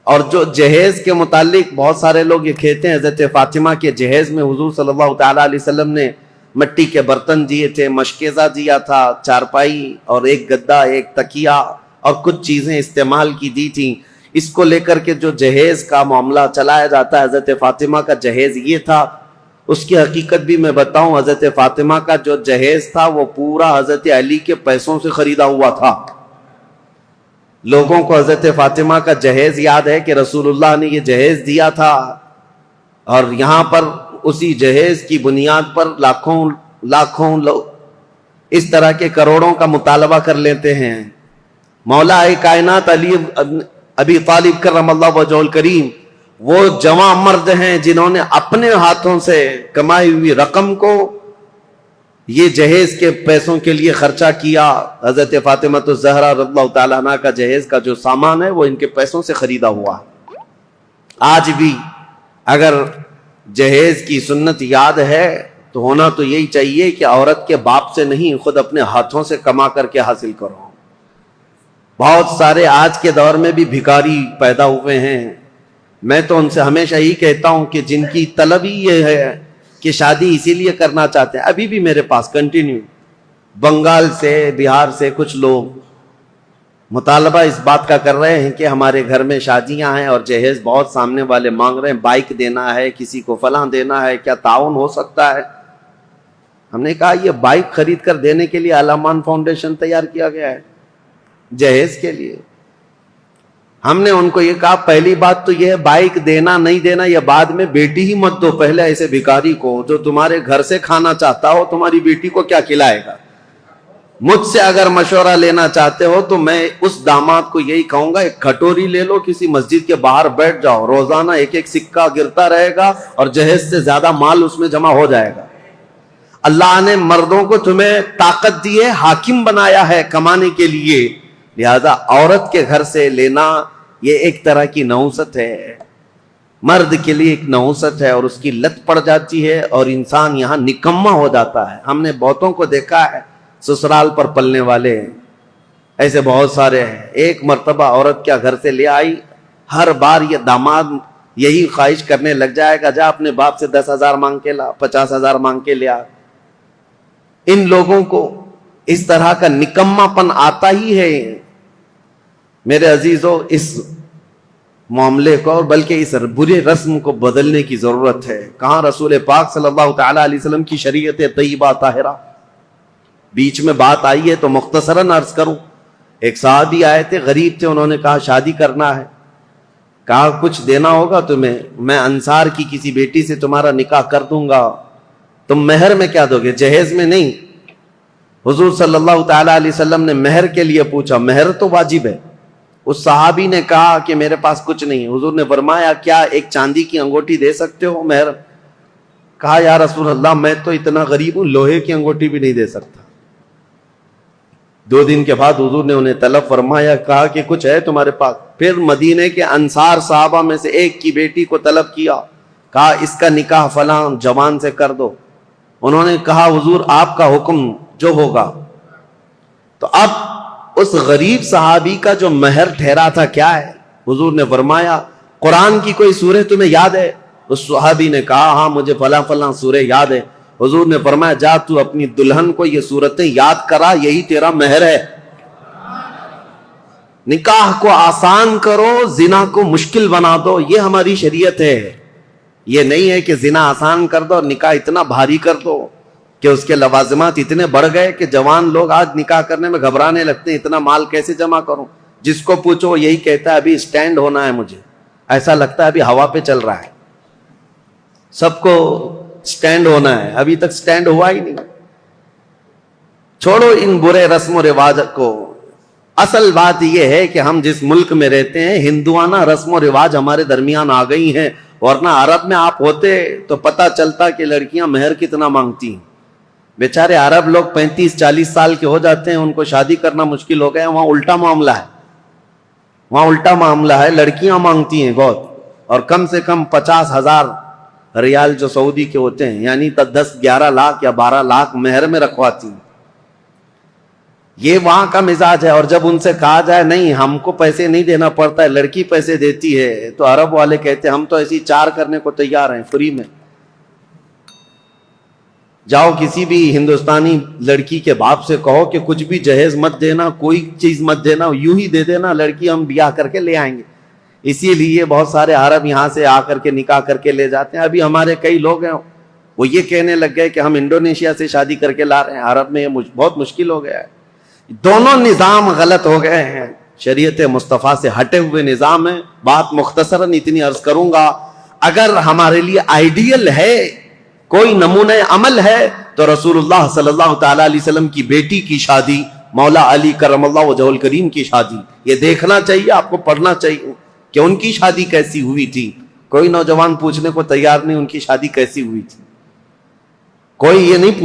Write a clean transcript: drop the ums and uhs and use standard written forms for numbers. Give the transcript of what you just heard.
اور جو جہیز کے متعلق بہت سارے لوگ یہ کہتے ہیں حضرت فاطمہ کے جہیز میں حضور صلی اللہ تعالیٰ علیہ وسلم نے مٹی کے برتن دیے تھے، مشکیزہ دیا تھا، چارپائی اور ایک گدا، ایک تکیہ اور کچھ چیزیں استعمال کی دی تھیں۔ اس کو لے کر کے جو جہیز کا معاملہ چلایا جاتا ہے، حضرت فاطمہ کا جہیز یہ تھا۔ اس کی حقیقت بھی میں بتاؤں، حضرت فاطمہ کا جو جہیز تھا وہ پورا حضرت علی کے پیسوں سے خریدا ہوا تھا۔ لوگوں کو حضرت فاطمہ کا جہیز یاد ہے کہ رسول اللہ نے یہ جہیز دیا تھا، اور یہاں پر اسی جہیز کی بنیاد پر لاکھوں لوگ اس طرح کے کروڑوں کا مطالبہ کر لیتے ہیں۔ مولا کائنات علی ابی طالب کرم اللہ وجہہ الکریم وہ جواں مرد ہیں جنہوں نے اپنے ہاتھوں سے کمائی ہوئی رقم کو یہ جہیز کے پیسوں کے لیے خرچہ کیا۔ حضرت فاطمہ الزہرا رضی اللہ تعالیٰ عنہ کا جہیز کا جو سامان ہے وہ ان کے پیسوں سے خریدا ہوا۔ آج بھی اگر جہیز کی سنت یاد ہے تو ہونا تو یہی چاہیے کہ عورت کے باپ سے نہیں، خود اپنے ہاتھوں سے کما کر کے حاصل کرو۔ بہت سارے آج کے دور میں بھی بھکاری پیدا ہوئے ہیں۔ میں تو ان سے ہمیشہ یہی کہتا ہوں کہ جن کی طلب ہی یہ ہے کہ شادی اسی لیے کرنا چاہتے ہیں، ابھی بھی میرے پاس کنٹینیو بنگال سے، بہار سے کچھ لوگ مطالبہ اس بات کا کر رہے ہیں کہ ہمارے گھر میں شادیاں ہیں اور جہیز بہت سامنے والے مانگ رہے ہیں، بائک دینا ہے، کسی کو فلاں دینا ہے، کیا تعاون ہو سکتا ہے؟ ہم نے کہا یہ بائک خرید کر دینے کے لیے علامان فاؤنڈیشن تیار کیا گیا ہے، جہیز کے لیے۔ ہم نے ان کو یہ کہا پہلی بات تو یہ ہے بائک دینا نہیں دینا یہ بعد میں، بیٹی ہی مت دو پہلے ایسے بھکاری کو جو تمہارے گھر سے کھانا چاہتا ہو، تمہاری بیٹی کو کیا کھلائے گا؟ مجھ سے اگر مشورہ لینا چاہتے ہو تو میں اس داماد کو یہی کہوں گا ایک کھٹوری لے لو، کسی مسجد کے باہر بیٹھ جاؤ، روزانہ ایک ایک سکہ گرتا رہے گا اور جہیز سے زیادہ مال اس میں جمع ہو جائے گا۔ اللہ نے مردوں کو تمہیں طاقت دی ہے، حاکم بنایا ہے کمانے کے لیے، لہذا عورت کے گھر سے لینا یہ ایک طرح کی نحوست ہے، مرد کے لیے ایک نحوست ہے، اور اس کی لت پڑ جاتی ہے اور انسان یہاں نکما ہو جاتا ہے۔ ہم نے بہتوں کو دیکھا ہے سسرال پر پلنے والے، ایسے بہت سارے ہیں۔ ایک مرتبہ عورت کیا گھر سے لے آئی، ہر بار یہ داماد یہی خواہش کرنے لگ جائے گا جا اپنے باپ سے 10,000 مانگ کے لا، 50,000 مانگ کے لیا۔ ان لوگوں کو اس طرح کا نکما پن آتا ہی ہے۔ میرے عزیزو، اس معاملے کو اور بلکہ اس برے رسم کو بدلنے کی ضرورت ہے۔ کہاں رسول پاک صلی اللہ تعالیٰ علیہ وسلم کی شریعت طیبہ طاہرہ؟ بیچ میں بات آئی ہے تو مختصراً عرض کروں۔ ایک صحابی آئے تھے، غریب تھے، انہوں نے کہا شادی کرنا ہے، کہا کچھ دینا ہوگا تمہیں، میں انصار کی کسی بیٹی سے تمہارا نکاح کر دوں گا، تم مہر میں کیا دو گے؟ جہیز میں نہیں۔ حضور صلی اللہ تعالیٰ علیہ وسلم نے مہر کے لیے پوچھا، مہر تو واجب ہے۔ اس صحابی نے کہا کہ میرے پاس کچھ نہیں۔ حضور نے فرمایا کیا ایک چاندی کی انگوٹھی دے سکتے ہو مہر؟ کہا یا رسول اللہ میں تو اتنا غریب ہوں، لوہے کی انگوٹھی بھی نہیں دے سکتا۔ 2 دن کے بعد حضور نے انہیں طلب فرمایا، کہا کہ کچھ ہے تمہارے پاس؟ پھر مدینے کے انصار صحابہ میں سے ایک کی بیٹی کو طلب کیا، کہا اس کا نکاح فلاں جوان سے کر دو۔ انہوں نے کہا حضور آپ کا حکم جو ہوگا۔ تو اب اس غریب صحابی کا جو مہر ٹھہرا تھا کیا ہے؟ حضور نے فرمایا قرآن کی کوئی سورہ تمہیں یاد ہے؟ اس صحابی نے کہا ہاں مجھے فلاں فلاں سورہ یاد ہے۔ حضور نے فرمایا جا تو اپنی دلہن کو یہ سورتیں یاد کرا، یہی تیرا مہر ہے۔ نکاح کو آسان کرو، زنا کو مشکل بنا دو، یہ ہماری شریعت ہے۔ یہ نہیں ہے کہ زنا آسان کر دو اور نکاح اتنا بھاری کر دو کہ اس کے لوازمات اتنے بڑھ گئے کہ جوان لوگ آج نکاح کرنے میں گھبرانے لگتے ہیں، اتنا مال کیسے جمع کروں؟ جس کو پوچھو وہ یہی کہتا ہے ابھی سٹینڈ ہونا ہے، مجھے ایسا لگتا ہے ابھی ہوا پہ چل رہا ہے، سب کو سٹینڈ ہونا ہے، ابھی تک سٹینڈ ہوا ہی نہیں۔ چھوڑو ان برے رسم و رواج کو، اصل بات یہ ہے کہ ہم جس ملک میں رہتے ہیں ہندوانہ رسم و رواج ہمارے درمیان آ گئی ہیں، ورنہ عرب میں آپ ہوتے تو پتہ چلتا کہ لڑکیاں مہر کتنا مانگتی ہیں۔ بیچارے عرب لوگ 35-40 سال کے ہو جاتے ہیں، ان کو شادی کرنا مشکل ہو گیا۔ وہاں الٹا معاملہ ہے، وہاں الٹا معاملہ ہے، لڑکیاں مانگتی ہیں بہت، اور کم سے کم 50,000 ریال جو سعودی کے ہوتے ہیں، یعنی 10-11 لاکھ یا 12 لاکھ مہر میں رکھواتی ہیں۔ یہ وہاں کا مزاج ہے. اور جب ان سے کہا جائے نہیں ہم کو پیسے نہیں دینا پڑتا ہے, لڑکی پیسے دیتی ہے, تو عرب والے کہتے ہیں ہم تو ایسی 4 کرنے کو تیار ہیں فری میں. جاؤ کسی بھی ہندوستانی لڑکی کے باپ سے کہو کہ کچھ بھی جہیز مت دینا, کوئی چیز مت دینا, یوں ہی دے دینا, لڑکی ہم بیاہ کر کے لے آئیں گے. اسی لیے بہت سارے عرب یہاں سے آ کر کے نکاح کر کے لے جاتے ہیں. ابھی ہمارے کئی لوگ ہیں وہ یہ کہنے لگ گئے کہ ہم انڈونیشیا سے شادی کر کے لا رہے ہیں. عرب میں یہ بہت مشکل ہو گیا ہے. دونوں نظام غلط ہو گئے ہیں, شریعت مصطفیٰ سے ہٹے ہوئے نظام ہے. بات مختصراً اتنی عرض کروں گا, اگر ہمارے لیے آئیڈیل ہے, کوئی نمونہ عمل ہے, تو رسول اللہ صلی اللہ تعالی علیہ وسلم کی بیٹی کی شادی, مولا علی کرم اللہ وجہہ الکریم کی شادی, یہ دیکھنا چاہیے, آپ کو پڑھنا چاہیے کہ ان کی شادی کیسی ہوئی تھی. کوئی نوجوان پوچھنے کو تیار نہیں ان کی شادی کیسی ہوئی تھی, کوئی یہ نہیں